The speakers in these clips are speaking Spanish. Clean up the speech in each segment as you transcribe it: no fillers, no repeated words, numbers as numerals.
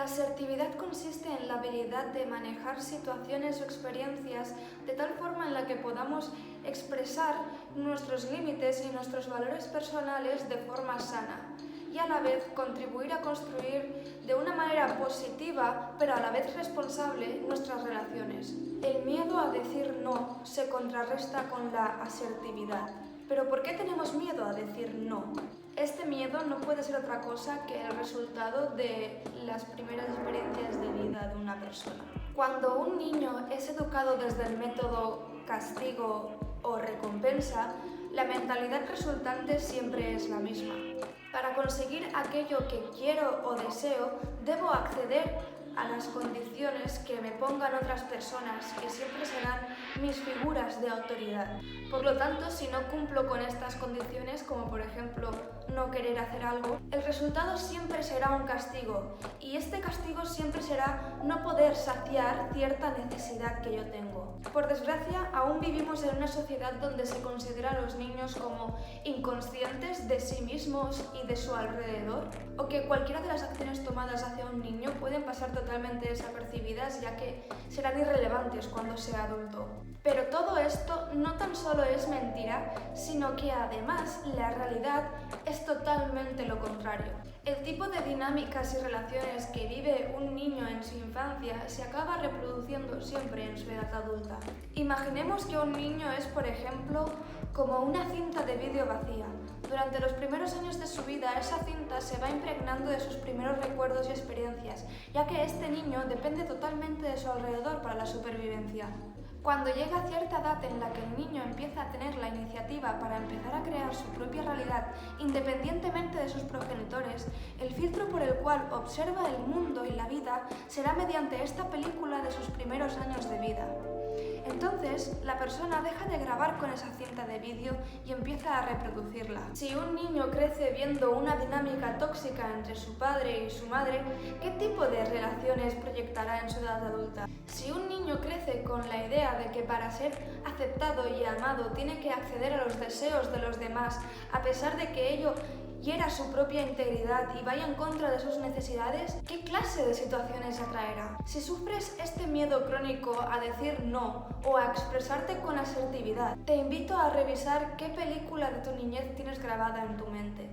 asertividad consiste en la habilidad de manejar situaciones o experiencias de tal forma en la que podamos expresar nuestros límites y nuestros valores personales de forma sana y a la vez contribuir a construir de una manera positiva, pero a la vez responsable, nuestras relaciones. El miedo a decir no se contrarresta con la asertividad. ¿Pero por qué tenemos miedo a decir no? Este miedo no puede ser otra cosa que el resultado de las primeras experiencias de vida de una persona. Cuando un niño es educado desde el método castigo o recompensa, la mentalidad resultante siempre es la misma. Para conseguir aquello que quiero o deseo, debo acceder a las condiciones que me pongan otras personas, que siempre serán mis figuras de autoridad. Por lo tanto, si no cumplo con estas condiciones, como por ejemplo no querer hacer algo, el resultado siempre será un castigo, y este castigo siempre será no poder saciar cierta necesidad que yo tengo. Por desgracia, aún vivimos en una sociedad donde se considera a los niños como inconscientes de sí mismos y de su alrededor, o que cualquiera de las acciones tomadas hacia un niño pueden pasar totalmente desapercibidas, ya que serán irrelevantes cuando sea adulto. Pero todo esto no tan solo es mentira, sino que además la realidad es totalmente lo contrario. El tipo de dinámicas y relaciones que vive un niño en su infancia se acaba reproduciendo siempre en su edad adulta. Imaginemos que un niño es, por ejemplo, como una cinta de vídeo vacía. Durante los primeros años de su vida, esa cinta se va impregnando de sus primeros recuerdos y experiencias, ya que este niño depende totalmente de su alrededor para la supervivencia. Cuando llega cierta edad en la que el niño empieza a tener la iniciativa para empezar a crear su propia realidad independientemente de sus progenitores, el filtro por el cual observa el mundo y la vida será mediante esta película de sus primeros años de vida. Entonces, la persona deja de grabar con esa cinta de vídeo y empieza a reproducirla. Si un niño crece viendo una dinámica tóxica entre su padre y su madre, ¿qué tipo de relaciones proyectará en su edad adulta? Si un niño crece con la idea de que para ser aceptado y amado tiene que acceder a los deseos de los demás, a pesar de que ello hiera su propia integridad y vaya en contra de sus necesidades, ¿qué clase de situaciones atraerá? Si sufres este miedo crónico a decir no o a expresarte con asertividad, te invito a revisar qué película de tu niñez tienes grabada en tu mente.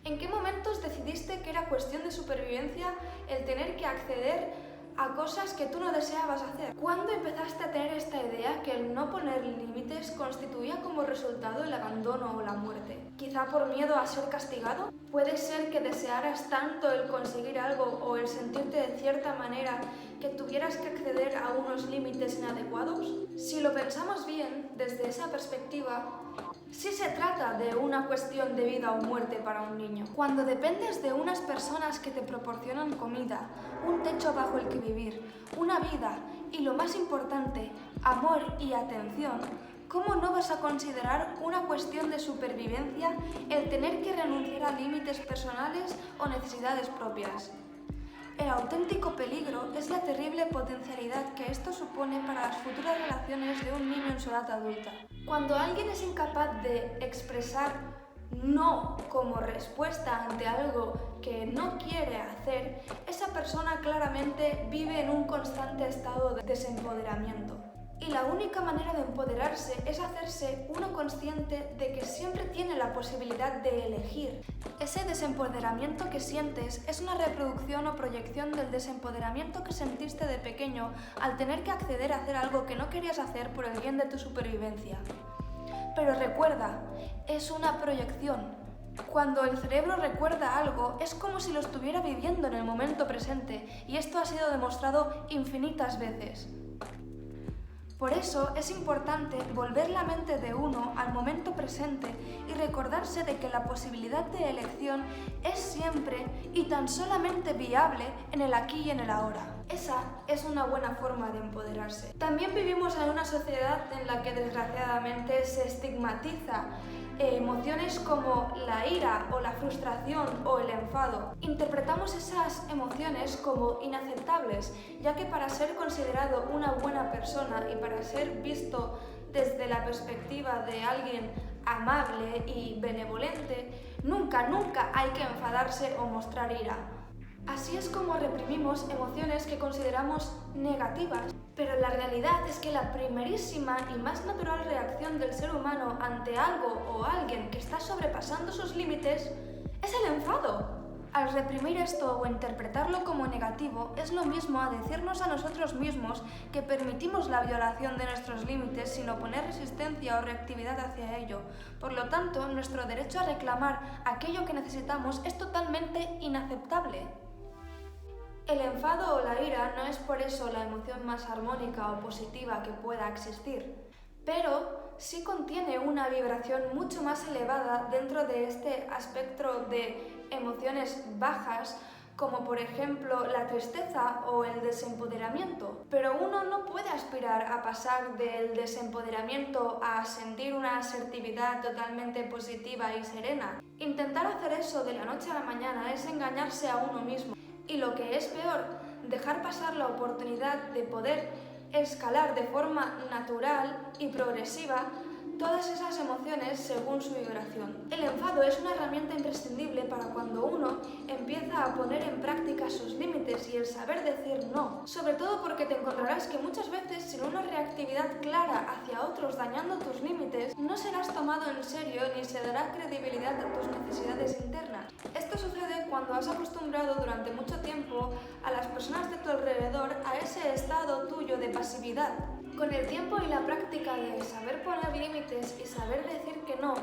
¿En qué momentos decidiste que era cuestión de supervivencia el tener que acceder a cosas que tú no deseabas hacer? ¿Cuándo empezaste a tener esta idea que el no poner límites constituía como resultado el abandono o la muerte? ¿Quizá por miedo a ser castigado? ¿Puede ser que desearas tanto el conseguir algo o el sentirte de cierta manera que tuvieras que acceder a unos límites inadecuados? Si lo pensamos bien, desde esa perspectiva, sí se trata de una cuestión de vida o muerte para un niño. Cuando dependes de unas personas que te proporcionan comida, un techo bajo el que vivir, una vida y, lo más importante, amor y atención, ¿cómo no vas a considerar una cuestión de supervivencia el tener que renunciar a límites personales o necesidades propias? El auténtico peligro es la terrible potencialidad que esto supone para las futuras relaciones de un niño en su edad adulta. Cuando alguien es incapaz de expresar no como respuesta ante algo que no quiere hacer, esa persona claramente vive en un constante estado de desempoderamiento. Y la única manera de empoderarse es hacerse uno consciente de que siempre tiene la posibilidad de elegir. Ese desempoderamiento que sientes es una reproducción o proyección del desempoderamiento que sentiste de pequeño al tener que acceder a hacer algo que no querías hacer por el bien de tu supervivencia. Pero recuerda, es una proyección. Cuando el cerebro recuerda algo, es como si lo estuviera viviendo en el momento presente, y esto ha sido demostrado infinitas veces. Por eso es importante volver la mente de uno al momento presente y recordarse de que la posibilidad de elección es siempre y tan solamente viable en el aquí y en el ahora. Esa es una buena forma de empoderarse. También vivimos en una sociedad en la que desgraciadamente se estigmatiza emociones como la ira o la frustración o el enfado. Interpretamos esas emociones como inaceptables, ya que para ser considerado una buena persona y para ser visto desde la perspectiva de alguien amable y benevolente, nunca hay que enfadarse o mostrar ira. Así es como reprimimos emociones que consideramos negativas. Pero la realidad es que la primerísima y más natural reacción del ser humano ante algo o alguien que está sobrepasando sus límites es el enfado. Al reprimir esto o interpretarlo como negativo, es lo mismo a decirnos a nosotros mismos que permitimos la violación de nuestros límites sin oponer resistencia o reactividad hacia ello. Por lo tanto, nuestro derecho a reclamar aquello que necesitamos es totalmente inaceptable. El enfado o la ira no es por eso la emoción más armónica o positiva que pueda existir, pero sí contiene una vibración mucho más elevada dentro de este espectro de emociones bajas, como por ejemplo la tristeza o el desempoderamiento. Pero uno no puede aspirar a pasar del desempoderamiento a sentir una asertividad totalmente positiva y serena. Intentar hacer eso de la noche a la mañana es engañarse a uno mismo. Y lo que es peor, dejar pasar la oportunidad de poder escalar de forma natural y progresiva todas esas emociones según su vibración. El enfado es una herramienta imprescindible para cuando uno empieza a poner en práctica sus límites y el saber decir no. Sobre todo porque te encontrarás que muchas veces sin una reactividad clara hacia otros dañando tus límites, no serás tomado en serio ni se dará credibilidad a tus necesidades internas. Esto sucede cuando has acostumbrado durante mucho tiempo a las personas de tu alrededor a ese estado tuyo de pasividad. Con el tiempo y la práctica de saber poner límites y saber decir que no,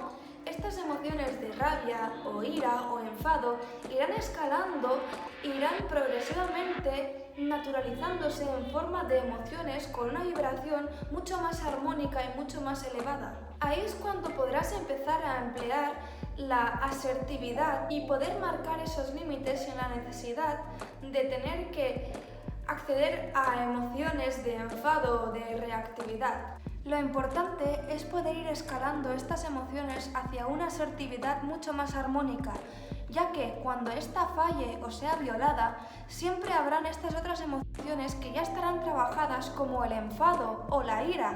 estas emociones de rabia o ira o enfado irán escalando, irán progresivamente naturalizándose en forma de emociones con una vibración mucho más armónica y mucho más elevada. Ahí es cuando podrás empezar a emplear la asertividad y poder marcar esos límites sin la necesidad de tener que acceder a emociones de enfado o de reactividad. Lo importante es poder ir escalando estas emociones hacia una asertividad mucho más armónica, ya que cuando ésta falle o sea violada, siempre habrán estas otras emociones que ya estarán trabajadas como el enfado o la ira,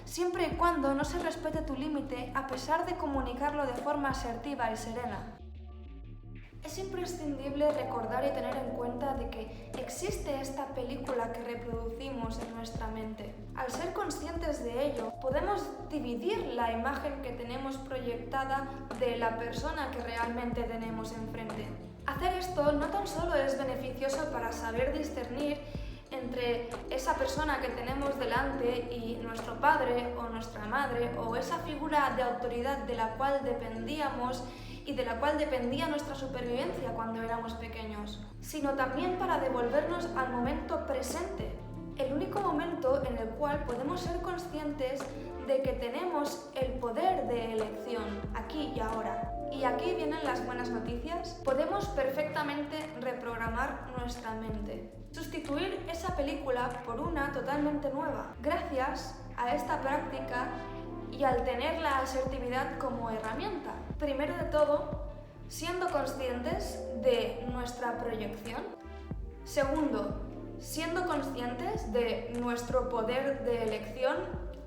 siempre y cuando no se respete tu límite a pesar de comunicarlo de forma asertiva y serena. Es imprescindible recordar y tener en cuenta de que existe esta película que reproducimos en nuestra mente. Al ser conscientes de ello, podemos dividir la imagen que tenemos proyectada de la persona que realmente tenemos enfrente. Hacer esto no tan solo es beneficioso para saber discernir entre esa persona que tenemos delante y nuestro padre o nuestra madre o esa figura de autoridad de la cual dependíamos y de la cual dependía nuestra supervivencia cuando éramos pequeños, sino también para devolvernos al momento presente, el único momento en el cual podemos ser conscientes de que tenemos el poder de elección aquí y ahora. Y aquí vienen las buenas noticias. Podemos perfectamente reprogramar nuestra mente, sustituir esa película por una totalmente nueva, gracias a esta práctica y al tener la asertividad como herramienta. Primero de todo, siendo conscientes de nuestra proyección. Segundo, siendo conscientes de nuestro poder de elección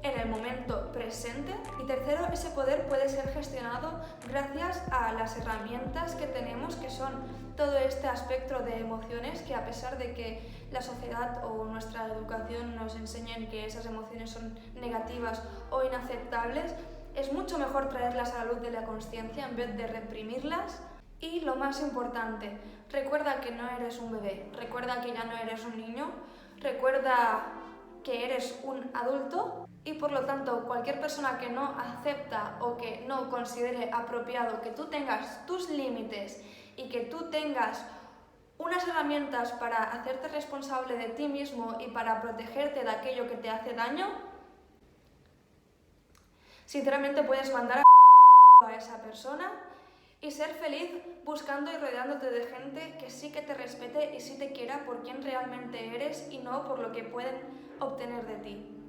en el momento presente. Y tercero, ese poder puede ser gestionado gracias a las herramientas que tenemos, que son todo este espectro de emociones que, a pesar de que la sociedad o nuestra educación nos enseñen que esas emociones son negativas o inaceptables, es mucho mejor traerlas a la luz de la consciencia en vez de reprimirlas. Y lo más importante, recuerda que no eres un bebé, recuerda que ya no eres un niño, recuerda que eres un adulto y por lo tanto cualquier persona que no acepta o que no considere apropiado que tú tengas tus límites y que tú tengas unas herramientas para hacerte responsable de ti mismo y para protegerte de aquello que te hace daño, sinceramente puedes mandar a esa persona y ser feliz buscando y rodeándote de gente que sí que te respete y sí te quiera por quien realmente eres y no por lo que pueden obtener de ti.